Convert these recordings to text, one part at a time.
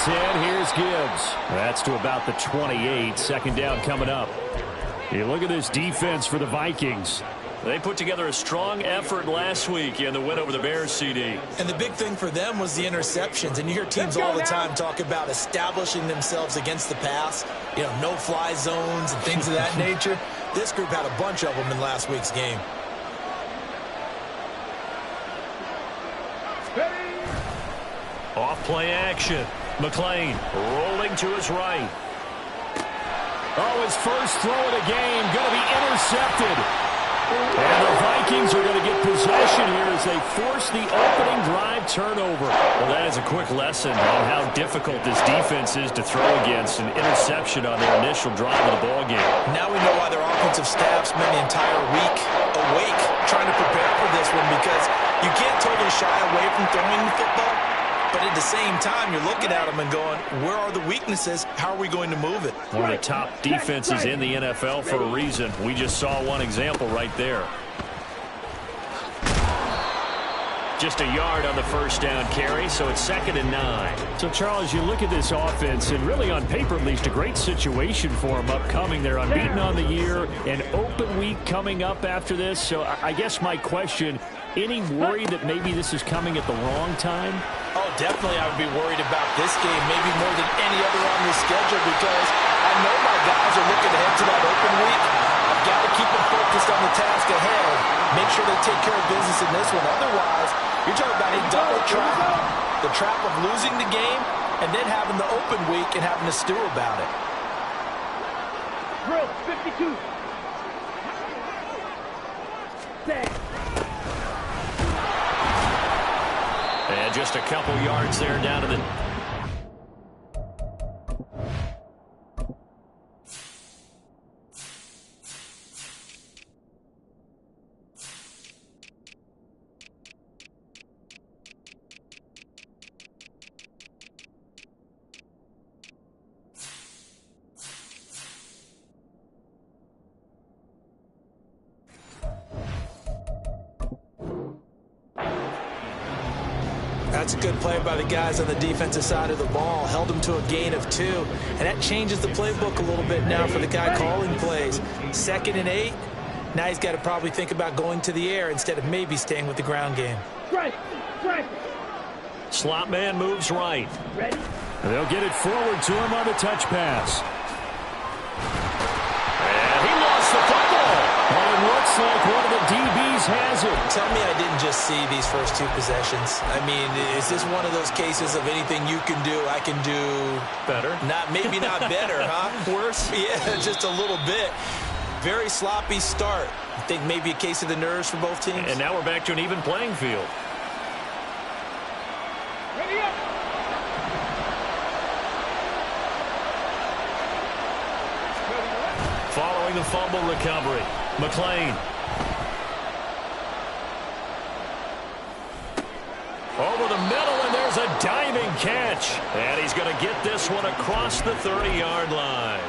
to 10. Here's Gibbs. That's to about the 28. Second down coming up. You look at this defense for the Vikings. They put together a strong effort last week in the win over the Bears, CD. And the big thing for them was the interceptions. And you hear teams all the time talk about establishing themselves against the pass. You know, no-fly zones and things of that nature. This group had a bunch of them in last week's game. Off play action. McLean rolling to his right. Oh, his first throw of the game going to be intercepted. And the Vikings are going to get possession here as they force the opening drive turnover. Well, that is a quick lesson on how difficult this defense is to throw against. An interception on their initial drive of the ballgame. Now we know why their offensive staff spent the entire week awake trying to prepare for this one, because you can't totally shy away from throwing the football. But at the same time, you're looking at them and going, where are the weaknesses? How are we going to move it? One of the top defenses in the NFL for a reason. We just saw one example right there. Just a yard on the first down carry, so it's 2nd and 9. So, Charles, you look at this offense, and really on paper at least, a great situation for them upcoming. They're unbeaten on the year, an open week coming up after this. So I guess my question, any worry that maybe this is coming at the wrong time? Oh, definitely I would be worried about this game, maybe more than any other on the schedule, because I know my guys are looking ahead to that open week. I've got to keep them focused on the task ahead. Make sure they take care of business in this one. Otherwise, you're talking about a double trap. The trap of losing the game and then having the open week and having to stew about it. Drill 52. And just a couple yards there down to the... That's a good play by the guys on the defensive side of the ball. Held them to a gain of 2. And that changes the playbook a little bit now for the guy calling plays. 2nd and 8. Now he's got to probably think about going to the air instead of maybe staying with the ground game. Slot man moves right. They'll get it forward to him on the touch pass. And he lost the football. And it looks like one of the DBs has it. Tell me I didn't just see these first 2 possessions. I mean, is this one of those cases of anything you can do, I can do better? Maybe not better, huh? Worse? Yeah, just a little bit. Very sloppy start. I think maybe a case of the nerves for both teams. And now we're back to an even playing field. Ready up. Following the fumble recovery, McLean. Over the middle, and there's a diving catch. And he's going to get this one across the 30-yard line.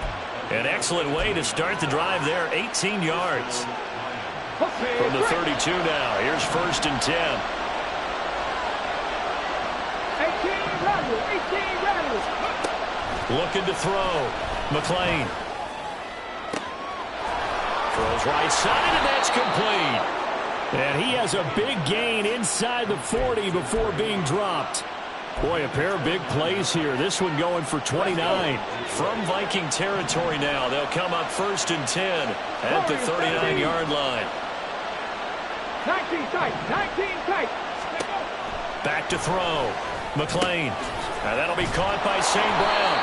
An excellent way to start the drive there, 18 yards. From the 32 now, here's 1st and 10. 18 rattle. Looking to throw. McLean. Throws right side, and that's complete. And he has a big gain inside the 40 before being dropped. Boy, a pair of big plays here. This one going for 29. From Viking territory now, they'll come up 1st and 10 at the 39-yard line. 19 tight. Back to throw. McLean. Now that'll be caught by St. Brown.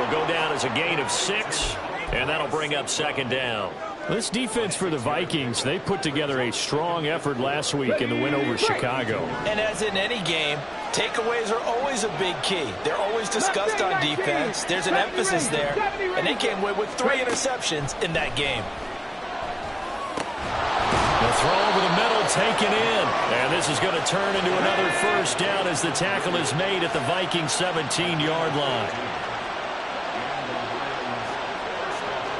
Will go down as a gain of 6, and that'll bring up 2nd down. This defense for the Vikings, they put together a strong effort last week in the win over Chicago. And as in any game, takeaways are always a big key. They're always discussed on defense. There's an emphasis there. And they came away with 3 interceptions in that game. The throw over the middle taken in. And this is going to turn into another 1st down as the tackle is made at the Vikings 17-yard line.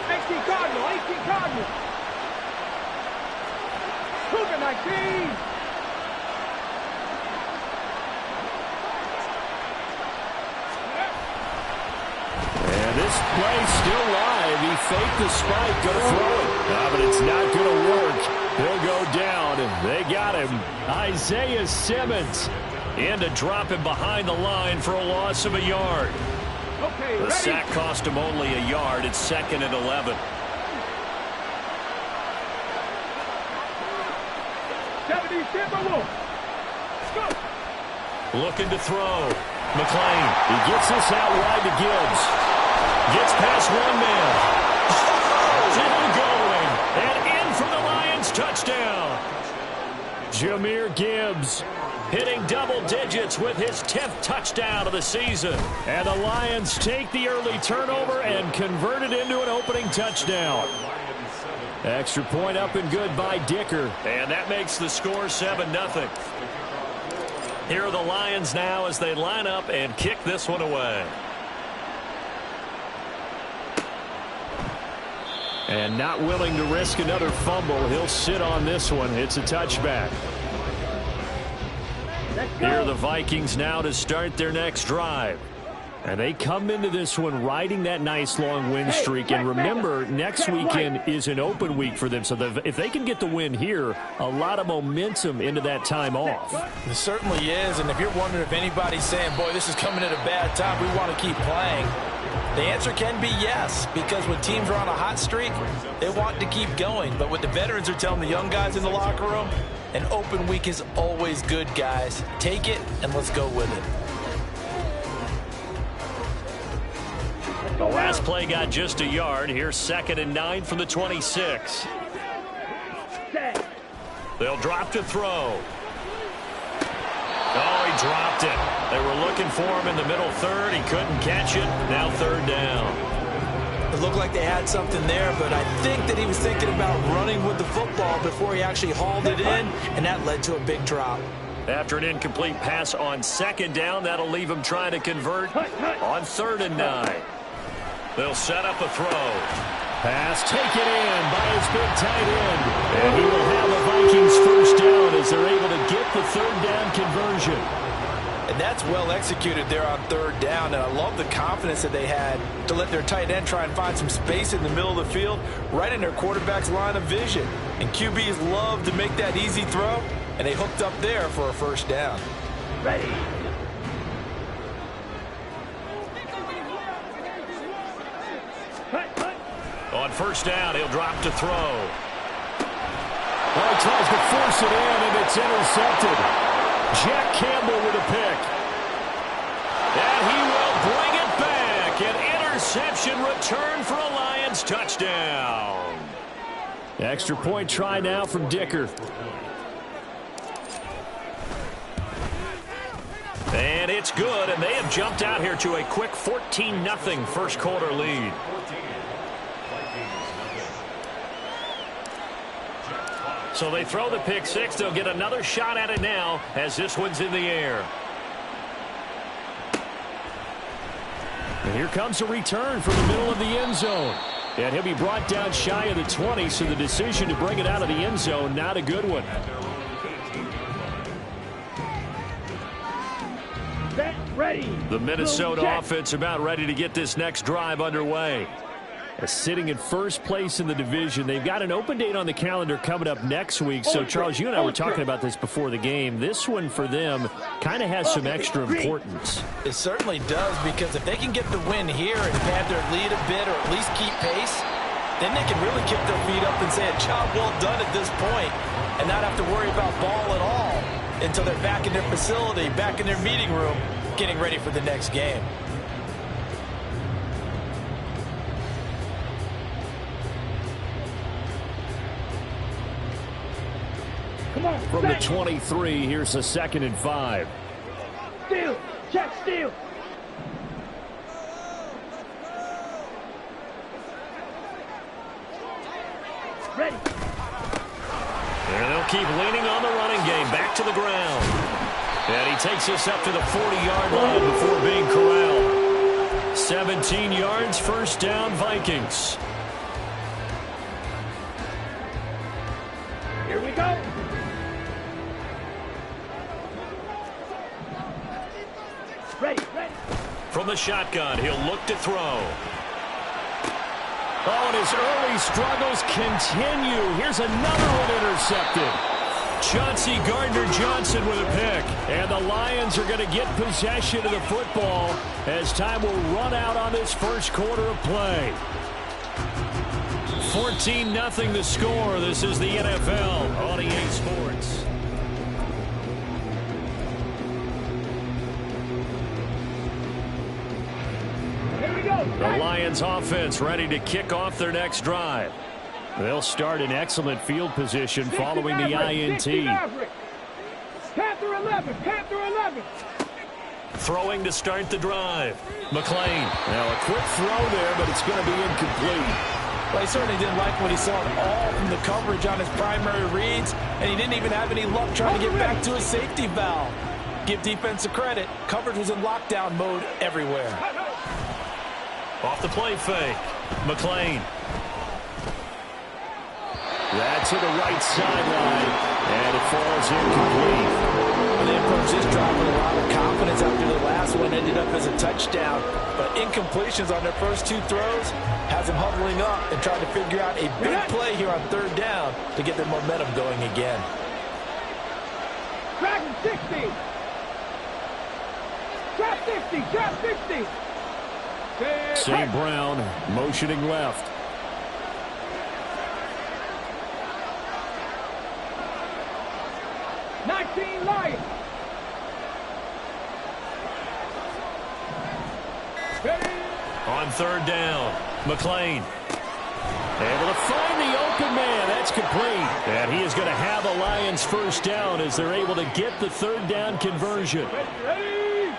18 Cardinals. Cougar 19. This play still live. He faked the spike, going to throw it. But it's not going to work. He'll go down, and they got him. Isaiah Simmons in to drop him behind the line for a loss of a yard. Okay, The sack cost him only a yard. It's 2nd and 11. 70 Timberwolves. Go. Looking to throw. McClain. He gets this out wide to Gibbs. Gets past one man. Still going. And in for the Lions touchdown. Jahmyr Gibbs Hitting double digits with his 10th touchdown of the season. And the Lions take the early turnover and convert it into an opening touchdown. Extra point up and good by Dicker. And that makes the score 7-0. Here are the Lions now as they line up and kick this one away. And not willing to risk another fumble, he'll sit on this one. It's a touchback. Here are the Vikings now to start their next drive. And they come into this one riding that nice long win streak. And remember, next weekend is an open week for them. So if they can get the win here, a lot of momentum into that time off. It certainly is. And if you're wondering if anybody's saying, boy, this is coming at a bad time, we want to keep playing, the answer can be yes. Because when teams are on a hot streak, they want to keep going. But what the veterans are telling the young guys in the locker room, an open week is always good, guys. Take it and let's go with it. The last play got just a yard. Here's 2nd and 9 from the 26. They'll drop to throw. Oh, he dropped it. They were looking for him in the middle third. He couldn't catch it. Now 3rd down. It looked like they had something there, but I think that he was thinking about running with the football before he actually hauled it in, and that led to a big drop. After an incomplete pass on 2nd down, that'll leave him trying to convert on 3rd and 9. They'll set up a throw. Pass taken in by his big tight end. And he will have the Vikings first down as they're able to get the 3rd down conversion. And that's well executed there on 3rd down. And I love the confidence that they had to let their tight end try and find some space in the middle of the field, right in their quarterback's line of vision. And QBs love to make that easy throw, and they hooked up there for a first down. Ready. On 1st down, he'll drop to throw. Well, he tries to force it in, and it's intercepted. Jack Campbell with a pick. And he will bring it back. An interception return for a Lions touchdown. Extra point try now from Dicker. And it's good, and they have jumped out here to a quick 14-0 first quarter lead. So they throw the pick six. They'll get another shot at it now as this one's in the air. And here comes a return from the middle of the end zone. And he'll be brought down shy of the 20, so the decision to bring it out of the end zone, not a good one. Ready. The Minnesota offense about ready to get this next drive underway. Sitting in first place in the division. They've got an open date on the calendar coming up next week. So, Charles, you and I were talking about this before the game. This one for them kind of has some extra importance. It certainly does, because if they can get the win here and pad their lead a bit or at least keep pace, then they can really kick their feet up and say a job well done at this point and not have to worry about ball at all until they're back in their facility, back in their meeting room, getting ready for the next game. From the 23, here's a 2nd and 5. Steal. Check steal. Ready. And they'll keep leaning on the running game. Back to the ground. And he takes us up to the 40-yard line before being corralled. 17 yards, first down, Vikings. Here we go. Ready. From the shotgun, he'll look to throw. Oh, and his early struggles continue. Here's another one intercepted. Chauncey Gardner-Johnson with a pick. And the Lions are going to get possession of the football as time will run out on this first quarter of play. 14-0 the score. This is the NFL on EA Sports. Here we go. The Lions offense ready to kick off their next drive. They'll start in excellent field position following the INT. Panther 11, Panther 11. Throwing to start the drive. McLean. Now a quick throw there, but it's going to be incomplete. Well, he certainly didn't like what he saw at all from the coverage on his primary reads, and he didn't even have any luck trying to get back to his safety valve. Give defense a credit. Coverage was in lockdown mode everywhere. Off the play fake. McLean. That's to the right sideline, and it falls incomplete. Well, they approached this drive with a lot of confidence after the last one ended up as a touchdown. But incompletions on their first two throws has them huddling up and trying to figure out a big play here on third down to get their momentum going again. Dragon 60. Trap 50, trap 50. St. Brown motioning left. Lions. On third down, McLean. Able to find the open man. That's complete. And he is going to have a Lions first down as they're able to get the third down conversion. Ready.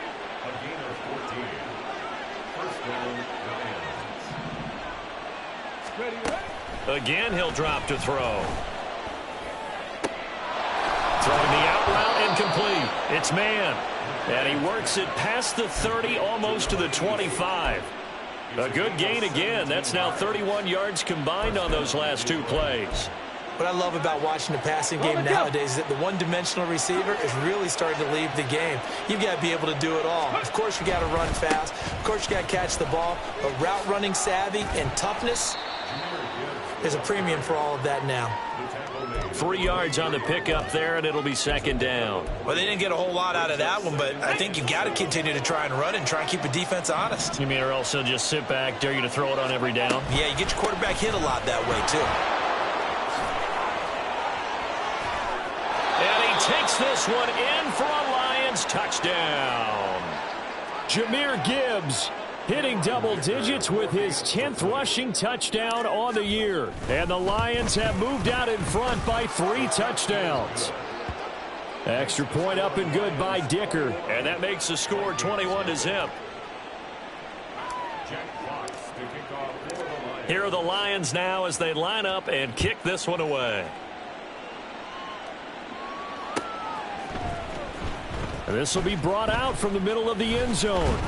Again, he'll drop to throw. Throwing the out route incomplete. It's man. And he works it past the 30, almost to the 25. A good gain again. That's now 31 yards combined on those last two plays. What I love about watching the passing game nowadays is that the one-dimensional receiver is really starting to leave the game. You've got to be able to do it all. Of course, you got to run fast. Of course, you got to catch the ball. But route running savvy and toughness is a premium for all of that now. 3 yards on the pickup there, and it'll be second down. Well, they didn't get a whole lot out of that one, but I think you've got to continue to try and run and try and keep the defense honest. You mean, or else they'll just sit back, dare you to throw it on every down? Yeah, you get your quarterback hit a lot that way, too. And he takes this one in for a Lions touchdown. Jahmyr Gibbs hitting double digits with his 10th rushing touchdown on the year. And the Lions have moved out in front by 3 touchdowns. Extra point up and good by Dicker. And that makes the score 21-0. Here are the Lions now as they line up and kick this one away. And this will be brought out from the middle of the end zone.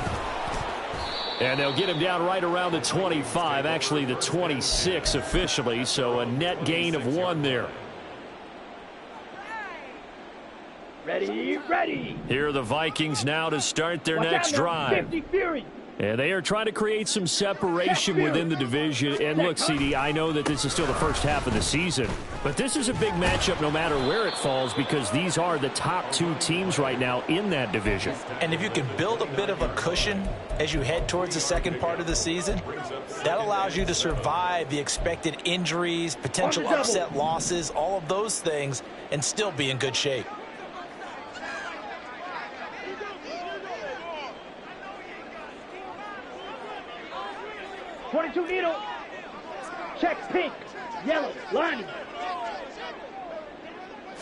And they'll get him down right around the 25, actually the 26 officially, so a net gain of 1 there. Ready, ready. Here are the Vikings now to start their next drive. 50 Fury. And they are trying to create some separation within the division. And look, CD, I know that this is still the first half of the season, but this is a big matchup no matter where it falls because these are the top 2 teams right now in that division. And if you can build a bit of a cushion as you head towards the second part of the season, that allows you to survive the expected injuries, potential upset losses, all of those things, and still be in good shape. 22 needle. Check pink. Yellow. Lining.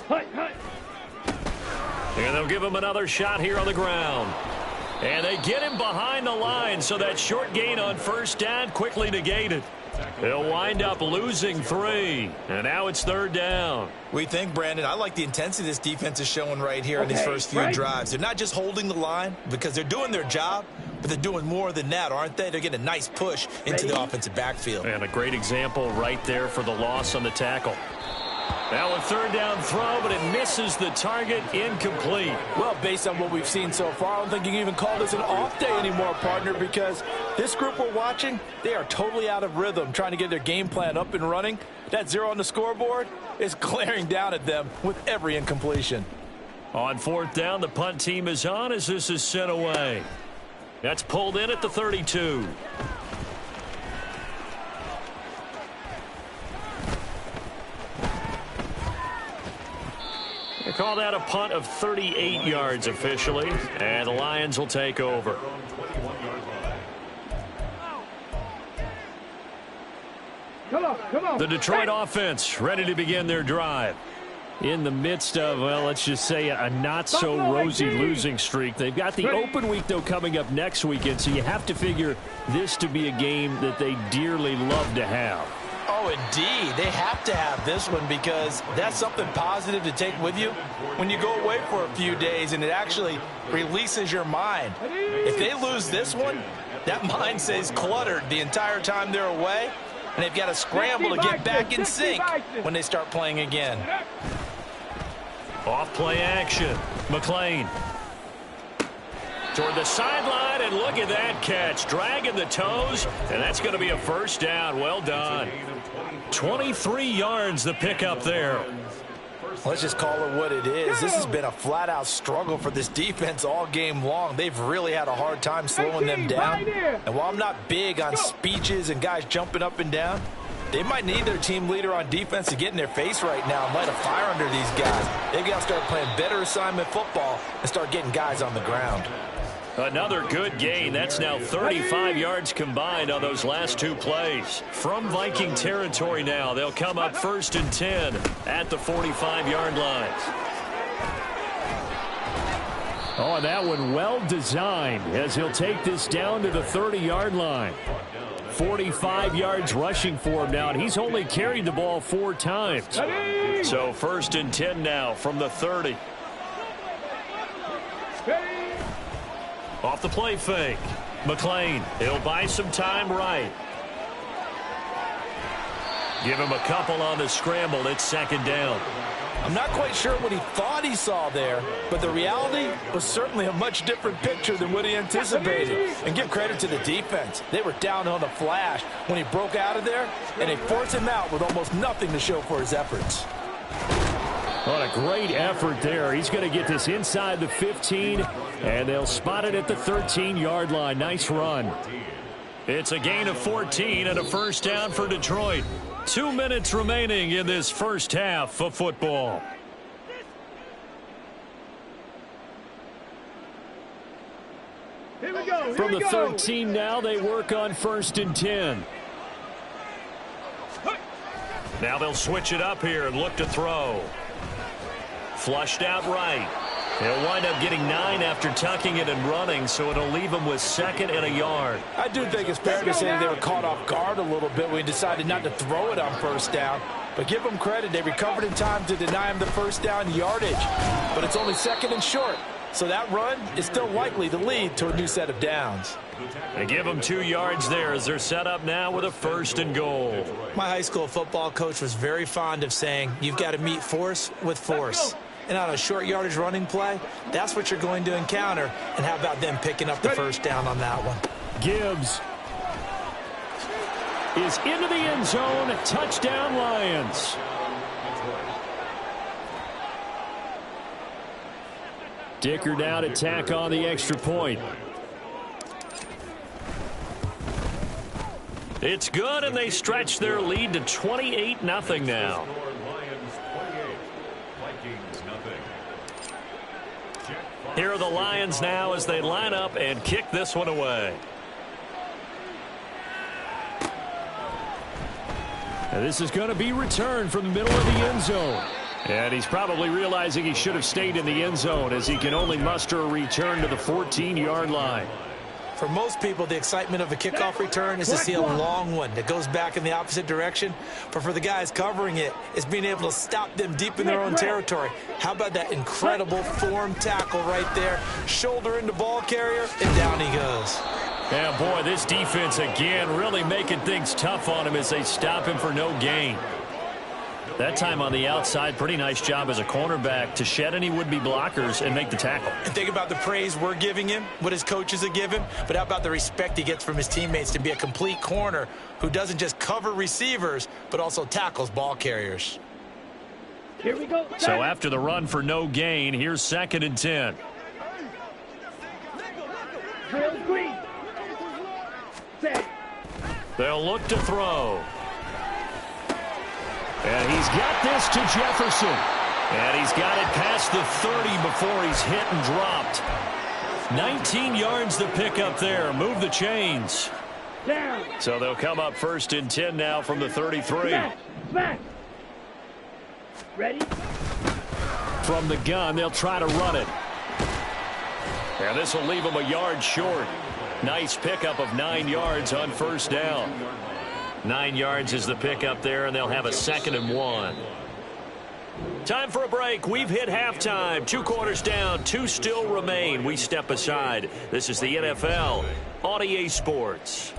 Hut, hut. And they'll give him another shot here on the ground. And they get him behind the line, so that short gain on first down quickly negated. They'll wind up losing 3. And now it's third down. We think, Brandon, I like the intensity this defense is showing right here in these first few drives. They're not just holding the line because they're doing their job, but they're doing more than that, aren't they? They're getting a nice push into the offensive backfield. And a great example right there for the loss on the tackle. Now a third down throw, but it misses the target, incomplete. Well, based on what we've seen so far, I don't think you can even call this an off day anymore, partner, because this group we're watching, they are totally out of rhythm, trying to get their game plan up and running. That 0 on the scoreboard is glaring down at them with every incompletion. On fourth down, the punt team is on as this is sent away. That's pulled in at the 32. They call that a punt of 38 yards officially, and the Lions will take over. Come on. The Detroit offense ready to begin their drive. In the midst of, well, let's just say a not-so-rosy losing streak. They've got the open week, though, coming up next weekend, so you have to figure this to be a game that they dearly love to have. Oh, indeed. They have to have this one because that's something positive to take with you when you go away for a few days, and it actually releases your mind. If they lose this one, that mind stays cluttered the entire time they're away, and they've got to scramble to get back in sync when they start playing again. Off play action. McLean. Toward the sideline, and look at that catch. Dragging the toes, and that's going to be a first down. Well done. 23 yards the pickup there. Let's just call it what it is. This has been a flat-out struggle for this defense all game long. They've really had a hard time slowing them down. And while I'm not big on speeches and guys jumping up and down, they might need their team leader on defense to get in their face right now and light a fire under these guys. They've got to start playing better assignment football and start getting guys on the ground. Another good gain. That's now 35 yards combined on those last two plays. From Viking territory now, they'll come up 1st and 10 at the 45-yard line. Oh, and that one well designed as he'll take this down to the 30-yard line. 45 yards rushing for him now, and he's only carried the ball 4 times. So 1st and 10 now from the 30. Off the play fake. McLean, he'll buy some time right. Give him a couple on the scramble. It's 2nd down. I'm not quite sure what he thought he saw there, but the reality was certainly a much different picture than what he anticipated. And give credit to the defense. They were down on the flash when he broke out of there, and they forced him out with almost nothing to show for his efforts. What a great effort there. He's going to get this inside the 15, and they'll spot it at the 13-yard line. Nice run. It's a gain of 14 and a first down for Detroit. 2 minutes remaining in this first half of football. From the 13 now, they work on 1st and 10. Now they'll switch it up here and look to throw. Flushed out right. He'll wind up getting 9 after tucking it and running, so it'll leave him with 2nd and a yard. I do think it's fair to say they were caught off guard a little bit when he decided not to throw it on 1st down. But give them credit. They recovered in time to deny him the 1st down yardage. But it's only 2nd and short. So that run is still likely to lead to a new set of downs. They give them 2 yards there as they're set up now with a 1st and goal. My high school football coach was very fond of saying, you've got to meet force with force. And on a short yardage running play, that's what you're going to encounter. And how about them picking up the 1st down on that one? Gibbs is into the end zone. Touchdown, Lions. Dicker now to tack on the extra point. It's good, and they stretch their lead to 28-0 now. Here are the Lions now as they line up and kick this one away. And this is going to be returned from the middle of the end zone. And he's probably realizing he should have stayed in the end zone as he can only muster a return to the 14-yard line. For most people, the excitement of a kickoff return is to see a long one that goes back in the opposite direction. But for the guys covering it, it's being able to stop them deep in their own territory. How about that incredible form tackle right there? Shoulder into ball carrier, and down he goes. Yeah, boy, this defense again really making things tough on him as they stop him for no gain. That time on the outside, pretty nice job as a cornerback to shed any would-be blockers and make the tackle. And think about the praise we're giving him, what his coaches are giving, but how about the respect he gets from his teammates to be a complete corner who doesn't just cover receivers, but also tackles ball carriers. Here we go. So after the run for no gain, here's 2nd and 10. Drill green. Set. They'll look to throw. And he's got this to Jefferson. And he's got it past the 30 before he's hit and dropped. 19 yards to pick up there. Move the chains. Down. So they'll come up 1st and 10 now from the 33. Smash. Ready? From the gun, they'll try to run it. And this will leave him a yard short. Nice pickup of 9 yards on 1st down. 9 yards is the pickup there, and they'll have a 2nd and 1. Time for a break. We've hit halftime. 2 quarters down, 2 still remain. We step aside. This is the NFL on EA Sports.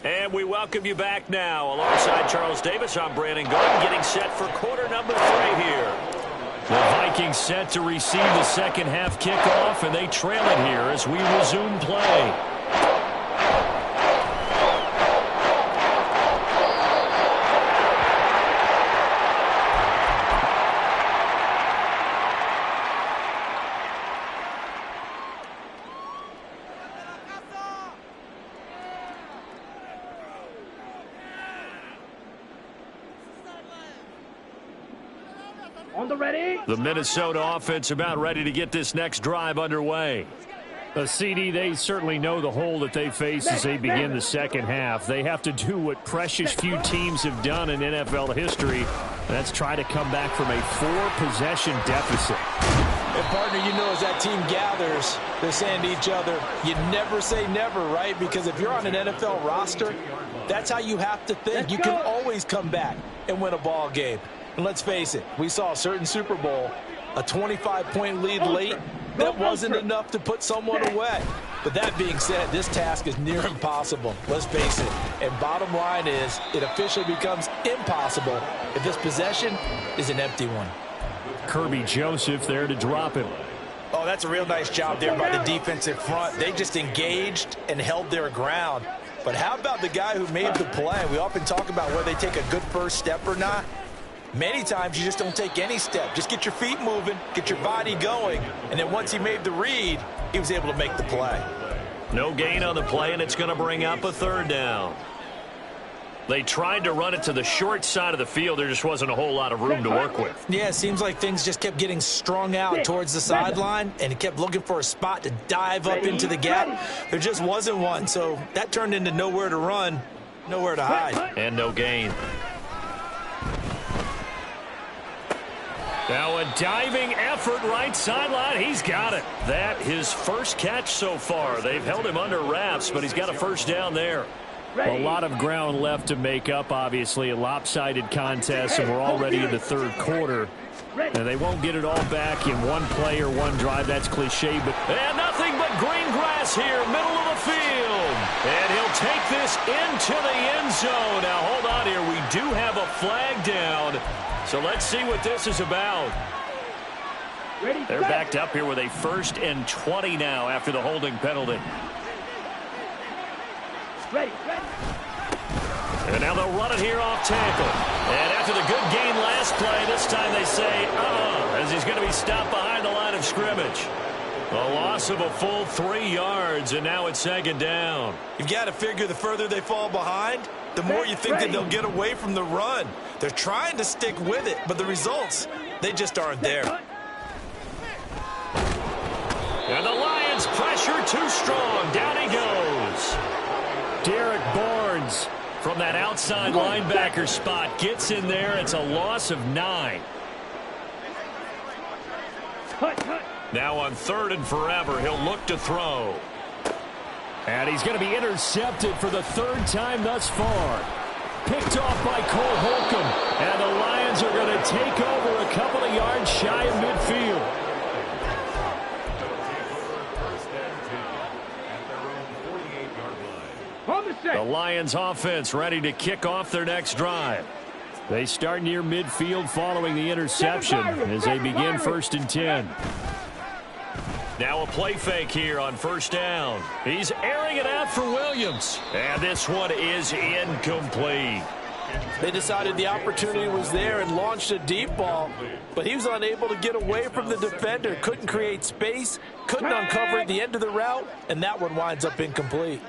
And we welcome you back now. Alongside Charles Davis, I'm Brandon Gordon, getting set for quarter number 3 here. The Vikings set to receive the second half kickoff, and they trail it here as we resume play. On the ready. The Minnesota offense about ready to get this next drive underway. CD, they certainly know the hole that they face as they begin the second half. They have to do what precious few teams have done in NFL history. That's try to come back from a 4-possession deficit. And, partner, you know as that team gathers, they're saying to each other, you never say never, right? Because if you're on an NFL roster, that's how you have to think. You can always come back and win a ball game. And let's face it, we saw a certain Super Bowl, a 25-point lead late. That wasn't enough to put someone away. But that being said, this task is near impossible. Let's face it. And bottom line is, it officially becomes impossible if this possession is an empty one. Kirby Joseph there to drop him. Oh, that's a real nice job there by the defensive front. They just engaged and held their ground. But how about the guy who made the play? We often talk about whether they take a good first step or not. Many times you just don't take any step. Just get your feet moving, get your body going, and then once he made the read, he was able to make the play. No gain on the play, and it's going to bring up a 3rd down. They tried to run it to the short side of the field. There just wasn't a whole lot of room to work with. Yeah, it seems like things just kept getting strung out towards the sideline, and he kept looking for a spot to dive up into the gap. There just wasn't one, so that turned into nowhere to run, nowhere to hide. And no gain. Now a diving effort right sideline. He's got it. That his first catch so far. They've held him under wraps, but he's got a 1st down there. A lot of ground left to make up, obviously. A lopsided contest, and we're already in the 3rd quarter. And they won't get it all back in one play or one drive. That's cliche, but... And nothing but green grass here, middle of the field. And he'll take this into the end zone. Now, hold on here. We do have a flag down. So let's see what this is about. They're backed up here with a 1st and 20 now after the holding penalty. And now they'll run it here off tackle. And after the good gain last play, this time they say, as he's going to be stopped behind the line of scrimmage. A loss of a full 3 yards, and now it's 2nd down. You've got to figure the further they fall behind, the more you think that they'll get away from the run. They're trying to stick with it, but the results, they just aren't there. And the Lions pressure too strong. Down he goes. Derek Barnes from that outside linebacker spot gets in there. It's a loss of 9. Now on 3rd and forever, he'll look to throw. And he's going to be intercepted for the 3rd time thus far. Picked off by Cole Holcomb. And the Lions are going to take over a couple of yards shy of midfield. The Lions offense ready to kick off their next drive. They start near midfield following the interception as they begin 1st and 10. Now a play fake here on 1st down. He's airing it out for Williams. And this one is incomplete. They decided the opportunity was there and launched a deep ball, but he was unable to get away from the defender, couldn't create space, couldn't uncover at the end of the route, and that one winds up incomplete.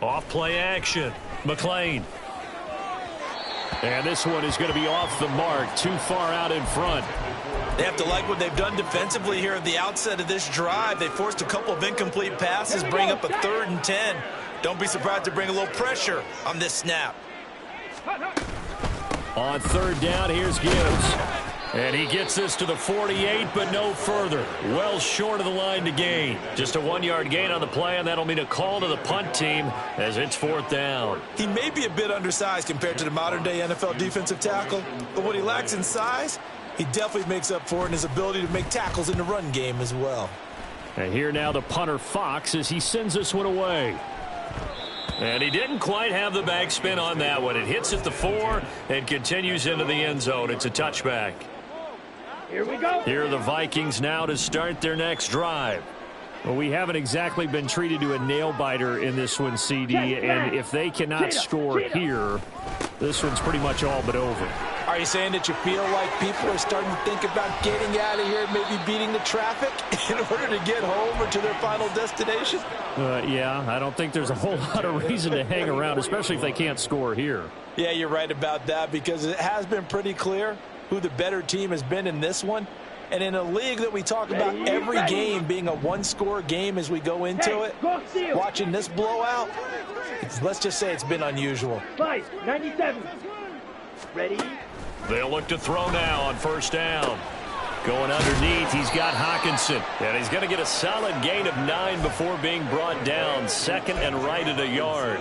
Off play action. McLean. And this one is going to be off the mark, too far out in front. They have to like what they've done defensively here at the outset of this drive. They forced a couple of incomplete passes, bring up a 3rd and 10. Don't be surprised to bring a little pressure on this snap. On 3rd down, here's Gibbs. And he gets this to the 48, but no further. Well short of the line to gain. Just a 1-yard gain on the play, and that'll mean a call to the punt team as it's 4th down. He may be a bit undersized compared to the modern-day NFL defensive tackle, but what he lacks in size, he definitely makes up for it in his ability to make tackles in the run game as well. And here now the punter Fox as he sends this one away. And he didn't quite have the backspin on that one. It hits at the 4 and continues into the end zone. It's a touchback. Here we go. Here are the Vikings now to start their next drive. Well, we haven't exactly been treated to a nail-biter in this one, CD, and if they cannot score here, this one's pretty much all but over. Are you saying that you feel like people are starting to think about getting out of here and maybe beating the traffic in order to get home or to their final destination? Yeah, I don't think there's a whole lot of reason to hang around, especially if they can't score here. Yeah, you're right about that, because it has been pretty clear who the better team has been in this one. And in a league that we talk about every game being a 1-score game as we go into it, watching this blowout, let's just say it's been unusual. 97. Ready? They'll look to throw now on 1st down. Going underneath, he's got Hockenson. And he's going to get a solid gain of 9 before being brought down. 2nd and right at a yard.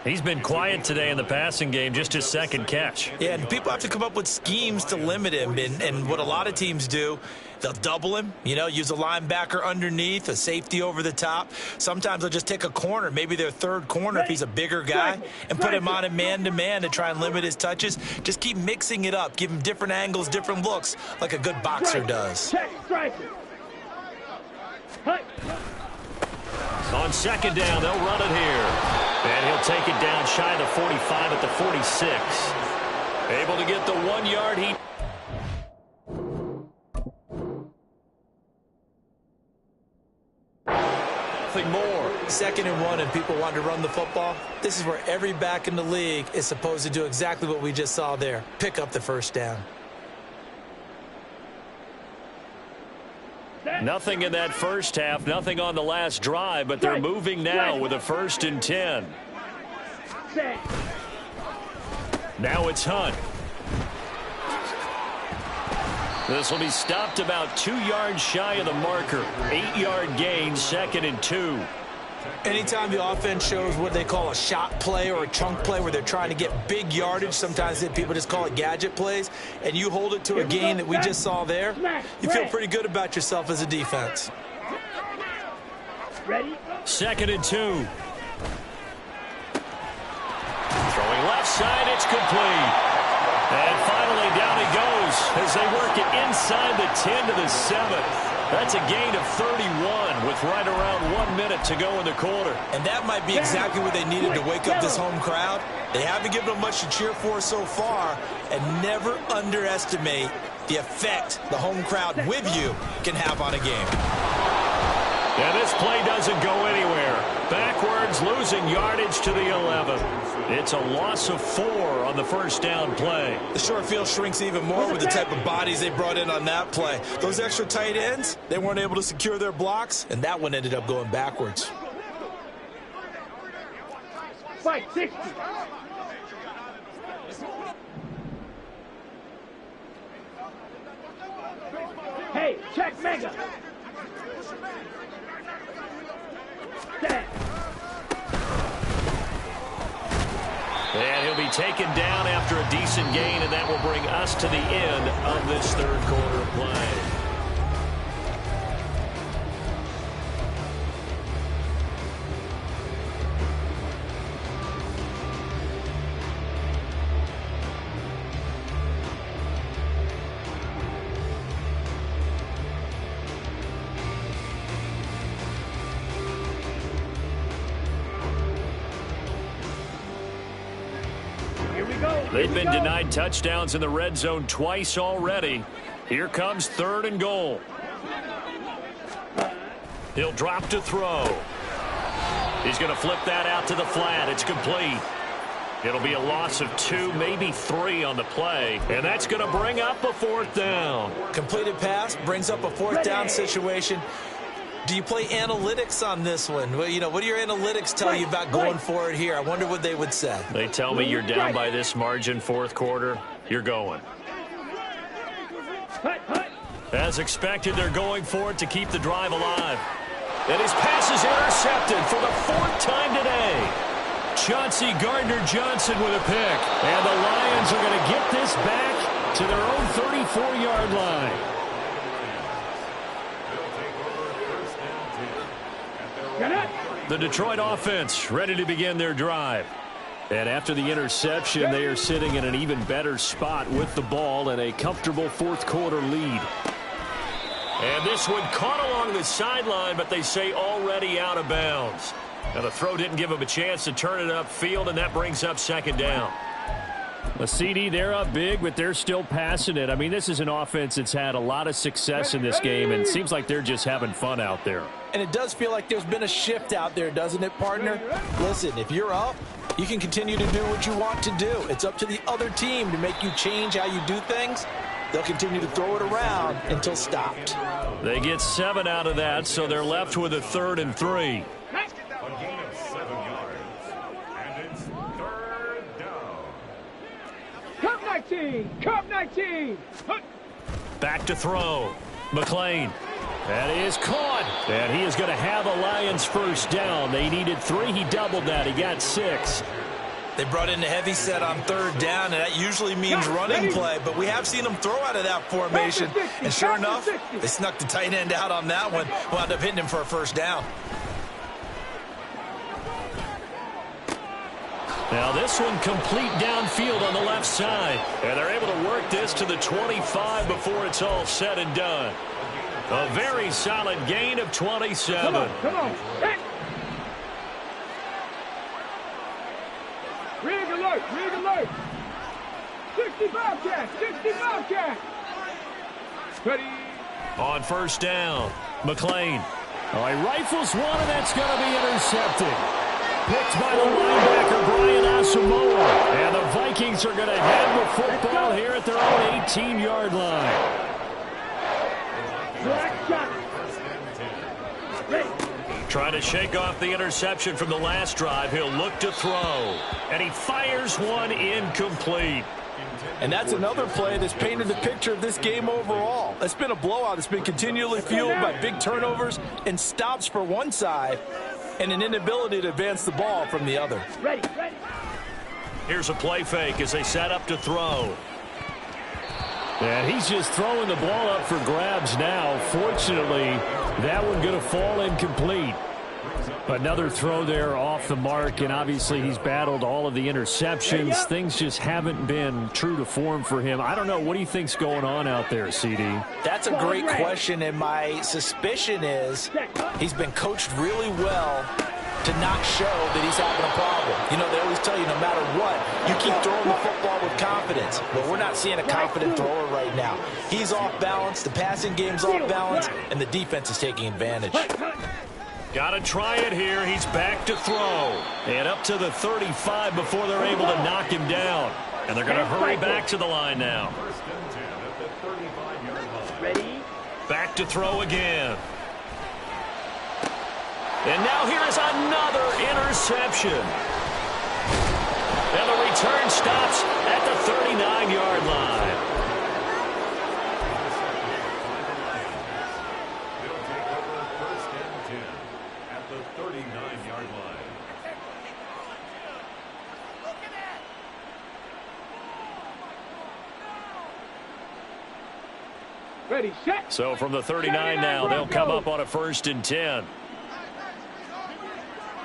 He's been quiet today in the passing game, just his 2nd catch. Yeah, and people have to come up with schemes to limit him. And what a lot of teams do, they'll double him, use a linebacker underneath, a safety over the top. Sometimes they'll just take a corner, maybe their 3rd corner if he's a bigger guy, and put him on a man-to-man to try and limit his touches. Just keep mixing it up. Give him different angles, different looks, like a good boxer does. On 2nd down, they'll run it here. And he'll take it down shy of the 45 at the 46. Able to get the 1 yard. Nothing more. 2nd and 1 and people want to run the football. This is where every back in the league is supposed to do exactly what we just saw there. Pick up the 1st down. Nothing in that 1st half, nothing on the last drive, but they're moving now with a 1st and 10. Now it's Hunt. This will be stopped about 2 yards shy of the marker. 8-yard gain, 2nd and 2. Anytime the offense shows what they call a shot play or a chunk play where they're trying to get big yardage, sometimes people just call it gadget plays, and you hold it to a gain that we just saw there, you feel pretty good about yourself as a defense. Ready? 2nd and 2. Throwing left side, it's complete. And finally down he goes as they work it inside the 10 to the 7. That's a gain of 31 with right around 1 minute to go in the quarter. And that might be exactly what they needed to wake up this home crowd. They haven't given them much to cheer for so far, and never underestimate the effect the home crowd with you can have on a game. And this play doesn't go anywhere. Backwards, losing yardage to the 11. It's a loss of 4 on the 1st down play. The short field shrinks even more with the type of bodies they brought in on that play. Those extra tight ends, they weren't able to secure their blocks, and that one ended up going backwards. 60. Hey, check mega. Set. he'll be taken down after a decent gain, and that will bring us to the end of this third quarter of play. They've been denied touchdowns in the red zone twice already. Here comes 3rd and goal. He'll drop to throw. He's going to flip that out to the flat. It's complete. It'll be a loss of 2, maybe 3 on the play, and that's going to bring up a 4th down. Completed pass brings up a 4th down situation. Do you play analytics on this one? Well, what do your analytics tell you about going for it here? I wonder what they would say. They tell me you're down by this margin 4th quarter. You're going. As expected, they're going for it to keep the drive alive. And his pass is intercepted for the 4th time today. Chauncey Gardner-Johnson with a pick. And the Lions are going to get this back to their own 34-yard line. The Detroit offense ready to begin their drive. And after the interception, they are sitting in an even better spot with the ball and a comfortable 4th quarter lead. And this one caught along the sideline, but they say already out of bounds. Now the throw didn't give him a chance to turn it upfield, and that brings up 2nd down. A CD, they're up big, but they're still passing it. I mean, this is an offense that's had a lot of success in this game, and it seems like they're just having fun out there. And it does feel like there's been a shift out there, doesn't it, partner? Listen, if you're up, you can continue to do what you want to do. It's up to the other team to make you change how you do things. They'll continue to throw it around until stopped. They get 7 out of that, so they're left with a 3rd and 3. Cup 19. Back to throw. McLean. That is caught. And he is going to have a Lions 1st down. They needed 3. He doubled that. He got 6. They brought in the heavy set on 3rd down, and that usually means running play, but we have seen them throw out of that formation. And sure enough, they snuck the tight end out on that one. Wound up hitting him for a 1st down. Now this one complete downfield on the left side. And they're able to work this to the 25 before it's all said and done. A very solid gain of 27. Come on. Rig alert. 65 catch. Ready. On 1st down, McLean. Oh, he rifles one, and that's going to be intercepted. Picked by the linebacker, Brian Asamoah. And the Vikings are going to have the football here at their own 18-yard line. Trying to shake off the interception from the last drive. He'll look to throw. And he fires one incomplete. And that's another play that's painted the picture of this game overall. It's been a blowout. It's been continually fueled by big turnovers and stops for one side and an inability to advance the ball from the other. Ready. Here's a play fake as they set up to throw. And he's just throwing the ball up for grabs now. Fortunately, that one going to fall incomplete. Another throw there off the mark, and obviously he's battled all of the interceptions. Things just haven't been true to form for him. I don't know. What do you think's going on out there, CD? That's a great question, and my suspicion is he's been coached really well to not show that he's having a problem. You know, they always tell you no matter what, you keep throwing the football with confidence. But we're not seeing a confident thrower right now. He's off balance, the passing game's off balance, and the defense is taking advantage. Got to try it here. He's back to throw. And up to the 35 before they're able to knock him down. And they're going to hurry back to the line now. Ready. Back to throw again. And now here is another interception. And the return stops at the 39-yard line. Ready, set. So from the 39 now, they'll come up on a 1st and 10.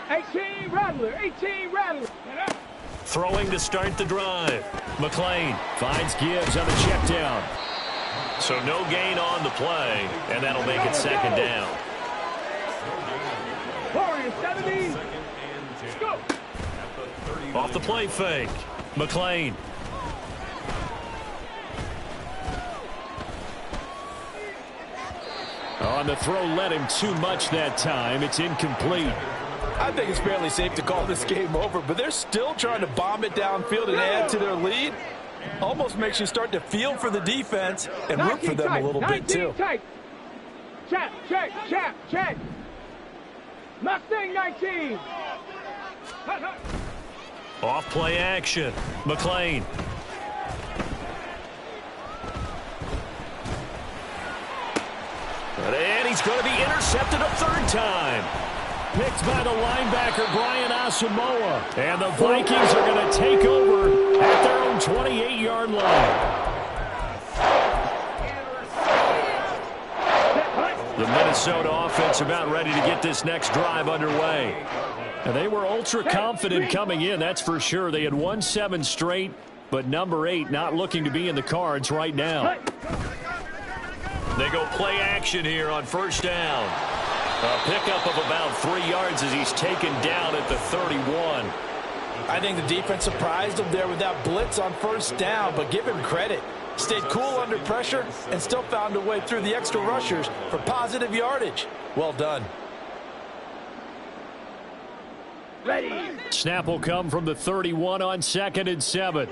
18 Rattler, 18 Rattler. Throwing to start the drive. McLean finds Gibbs on the check down. So no gain on the play, and that'll make it 2nd down. 70. Go. Off the play fake. McLean. On the throw, led him too much that time. It's incomplete. I think it's fairly safe to call this game over, but they're still trying to bomb it downfield and add to their lead. Almost makes you start to feel for the defense and root for them a little bit, too. Tight. Check, check, check, check. Mustang 19. Off play action. McLean. And he's going to be intercepted a 3rd time. Picked by the linebacker, Brian Asamoah. And the Vikings are going to take over at their own 28-yard line. The Minnesota offense about ready to get this next drive underway. And they were ultra confident coming in, that's for sure. They had won 7 straight, but number 8 not looking to be in the cards right now. They go play action here on 1st down. A pickup of about 3 yards as he's taken down at the 31. I think the defense surprised him there with that blitz on 1st down, but give him credit. Stayed cool under pressure and still found a way through the extra rushers for positive yardage. Well done. Ready. Snap will come from the 31 on 2nd and 7.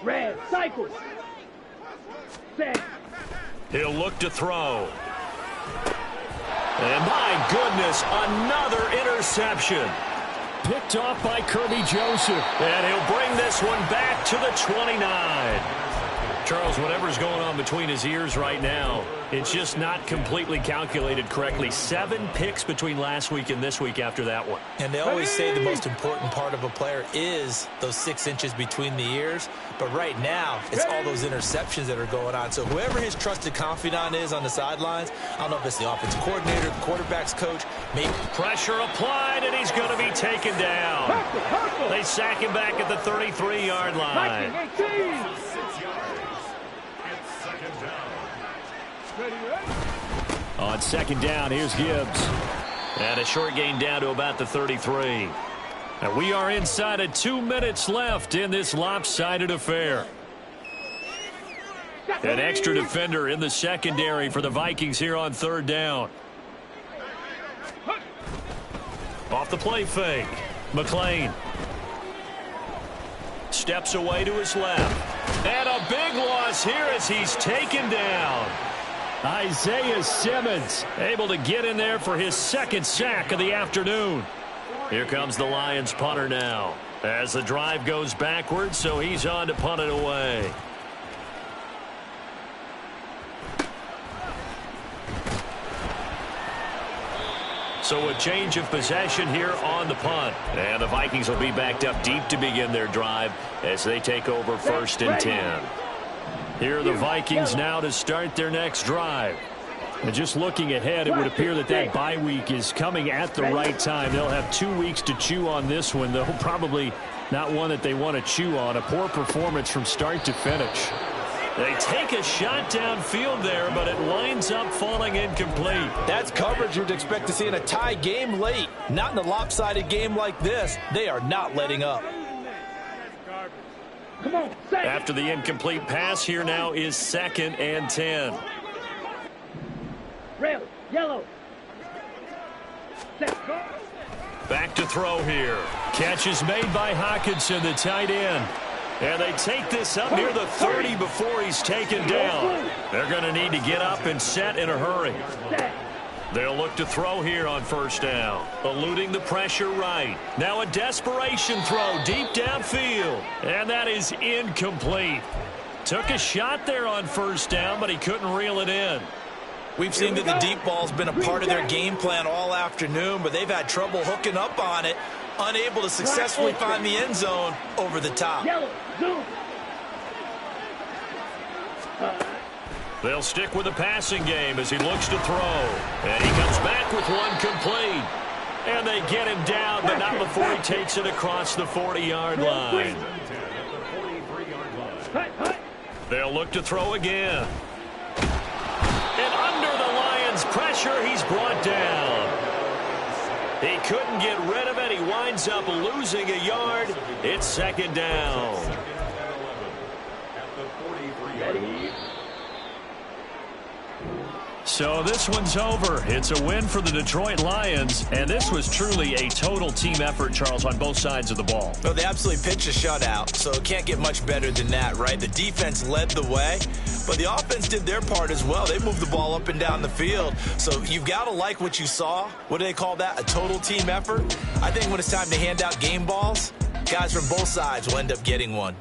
Red, cycle. Set. He'll look to throw. And my goodness, another interception. Picked off by Kirby Joseph. And he'll bring this one back to the 29. Charles, whatever's going on between his ears right now, it's just not completely calculated correctly. 7 picks between last week and this week after that one. And they always say the most important part of a player is those 6 inches between the ears. But right now, it's all those interceptions that are going on. So whoever his trusted confidant is on the sidelines, I don't know if it's the offensive coordinator, the quarterback's coach, maybe. Pressure applied, and he's going to be taken down. They sack him back at the 33-yard line. On 2nd down, here's Gibbs. And a short gain down to about the 33. And we are inside of 2 minutes left in this lopsided affair. An extra defender in the secondary for the Vikings here on 3rd down. Off the play fake. McLean. Steps away to his left. And a big loss here as he's taken down. Isaiah Simmons able to get in there for his 2nd sack of the afternoon. Here comes the Lions punter now as the drive goes backwards, so he's on to punt it away. So a change of possession here on the punt. And the Vikings will be backed up deep to begin their drive as they take over 1st and 10. Here are the Vikings now to start their next drive. And just looking ahead, it would appear that that bye week is coming at the right time. They'll have 2 weeks to chew on this one, though probably not one that they want to chew on. A poor performance from start to finish. They take a shot downfield there, but it winds up falling incomplete. That's coverage you'd expect to see in a tie game late. Not in a lopsided game like this. They are not letting up. Come on, after the incomplete pass, here now is 2nd and 10. Red, yellow. Set. Back to throw here. Catch is made by Hawkinson, the tight end. And they take this up near the 30 before he's taken down. They're going to need to get up and set in a hurry. They'll look to throw here on 1st down. Eluding the pressure right. Now a desperation throw deep downfield. And that is incomplete. Took a shot there on 1st down, but he couldn't reel it in. We've seen that the deep ball's been a part of their game plan all afternoon, but they've had trouble hooking up on it. unable to successfully find the end zone over the top. Yellow, zoom. They'll stick with the passing game as he looks to throw. And he comes back with one complete. And they get him down, but not before he takes it across the 40-yard line. They'll look to throw again. And under the Lions' pressure, he's brought down. He couldn't get rid of it. He winds up losing a yard. It's second down. So this one's over. It's a win for the Detroit Lions, and this was truly a total team effort, Charles, on both sides of the ball. Well, they absolutely pitched a shutout, so it can't get much better than that, right? The defense led the way, but the offense did their part as well. They moved the ball up and down the field, so you've got to like what you saw. What do they call that? A total team effort? I think when it's time to hand out game balls, guys from both sides will end up getting one.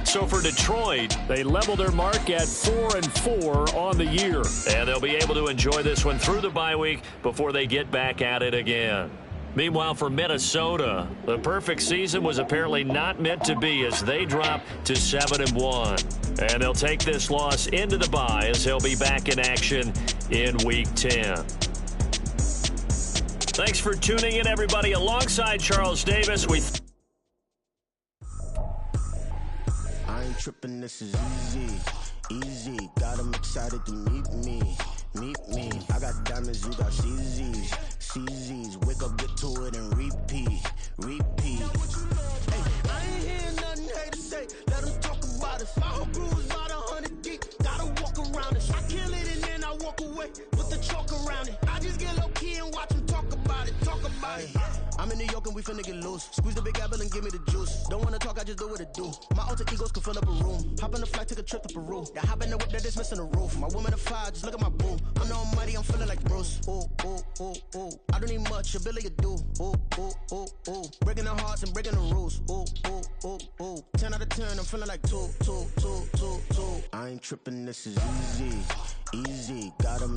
So for Detroit, they level their mark at 4-4 on the year. And they'll be able to enjoy this one through the bye week before they get back at it again. Meanwhile, for Minnesota, the perfect season was apparently not meant to be as they drop to 7-1. And they'll take this loss into the bye as they'll be back in action in Week 10. Thanks for tuning in, everybody. Alongside Charles Davis, I ain't tripping, this is easy, got them excited to meet me, I got diamonds, you got CZs, wake up, get to it and repeat, hey, I ain't hearing nothing hate to say, let them talk about it, my whole crew is about 100 deep, gotta walk around it, I kill it and then I walk away, with the chalk around it, I just get low key and watch them talk about it. I'm in New York and we finna get loose. Squeeze the big apple and give me the juice. Don't wanna talk, I just do what it do. My alter egos can fill up a room. Hop on the flight, take a trip to Peru. Yeah, hop in the whip that is missing the roof. My woman a fire, just look at my boo. I'm the almighty, I'm feeling like Bruce. Ooh. I don't need much, ability to do. Ooh. Breaking the hearts and breaking the rules. Ooh. 10 out of 10, I'm feeling like 2. I ain't tripping, this is easy, got 'em